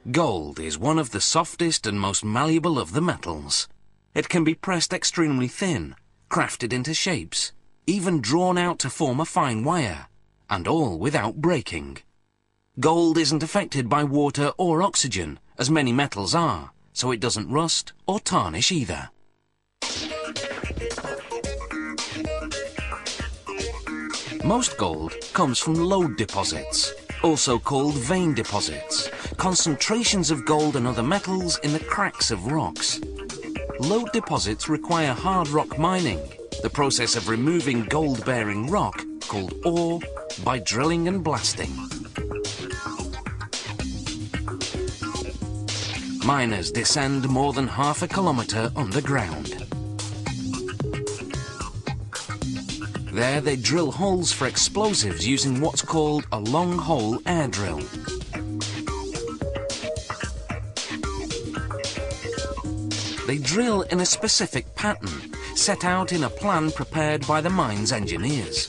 Gold is one of the softest and most malleable of the metals. It can be pressed extremely thin, crafted into shapes, even drawn out to form a fine wire, and all without breaking. Gold isn't affected by water or oxygen, as many metals are, so it doesn't rust or tarnish either. Most gold comes from lode deposits, also called vein deposits, concentrations of gold and other metals in the cracks of rocks. Lode deposits require hard rock mining, the process of removing gold-bearing rock, called ore, by drilling and blasting. Miners descend more than half a kilometre underground. There they drill holes for explosives using what's called a long-hole air drill. They drill in a specific pattern, set out in a plan prepared by the mine's engineers.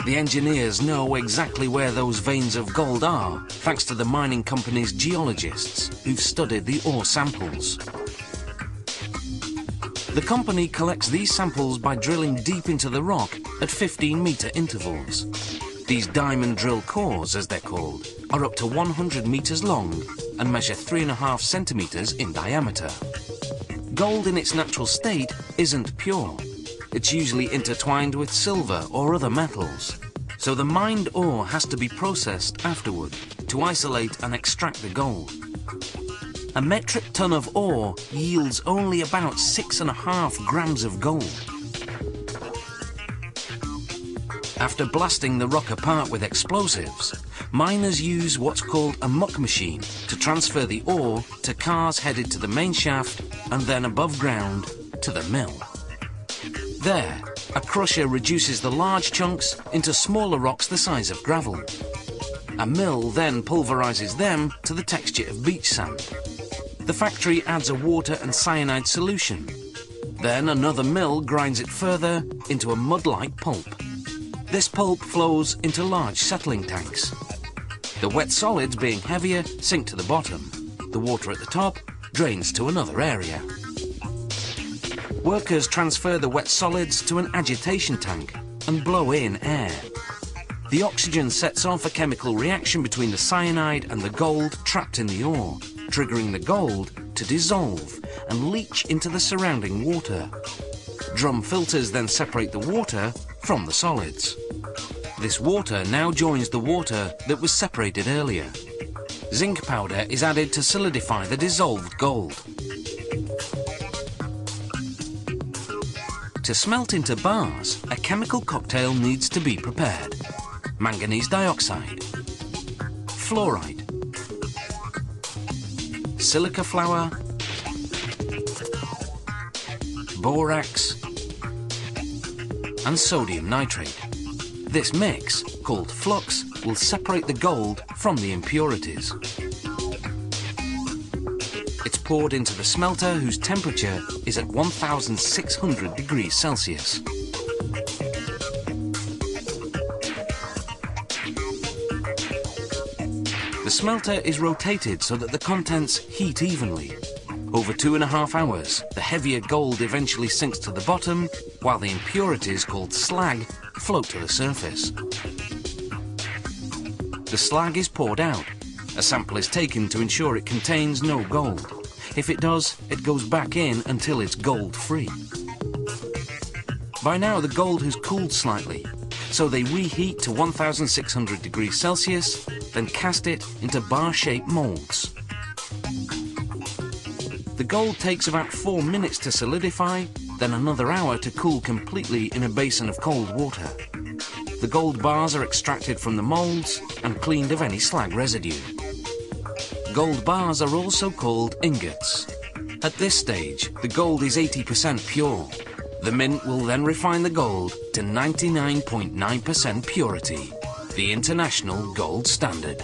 The engineers know exactly where those veins of gold are, thanks to the mining company's geologists, who've studied the ore samples. The company collects these samples by drilling deep into the rock at 15-metre intervals. These diamond drill cores, as they're called, are up to 100 metres long and measure 3.5 centimetres in diameter. Gold in its natural state isn't pure. It's usually intertwined with silver or other metals. So the mined ore has to be processed afterward to isolate and extract the gold. A metric ton of ore yields only about 6.5 grams of gold. After blasting the rock apart with explosives, miners use what's called a muck machine to transfer the ore to cars headed to the main shaft and then above ground to the mill. There, a crusher reduces the large chunks into smaller rocks the size of gravel. A mill then pulverizes them to the texture of beach sand. The factory adds a water and cyanide solution. Then another mill grinds it further into a mud-like pulp. This pulp flows into large settling tanks. The wet solids, being heavier, sink to the bottom. The water at the top drains to another area. Workers transfer the wet solids to an agitation tank and blow in air. The oxygen sets off a chemical reaction between the cyanide and the gold trapped in the ore, triggering the gold to dissolve and leach into the surrounding water. Drum filters then separate the water from the solids. This water now joins the water that was separated earlier. Zinc powder is added to solidify the dissolved gold. To smelt into bars, a chemical cocktail needs to be prepared. Manganese dioxide, fluoride, silica flour, borax, and sodium nitrate. This mix, called flux, will separate the gold from the impurities. It's poured into the smelter, whose temperature is at 1,600 degrees Celsius. The smelter is rotated so that the contents heat evenly. Over 2.5 hours, the heavier gold eventually sinks to the bottom, while the impurities, called slag, float to the surface. The slag is poured out. A sample is taken to ensure it contains no gold. If it does, it goes back in until it's gold-free. By now, the gold has cooled slightly, so they reheat to 1,600 degrees Celsius, then cast it into bar-shaped molds. The gold takes about 4 minutes to solidify, then another hour to cool completely in a basin of cold water. The gold bars are extracted from the molds and cleaned of any slag residue. Gold bars are also called ingots. At this stage, the gold is 80% pure. The mint will then refine the gold to 99.9% purity, the international gold standard.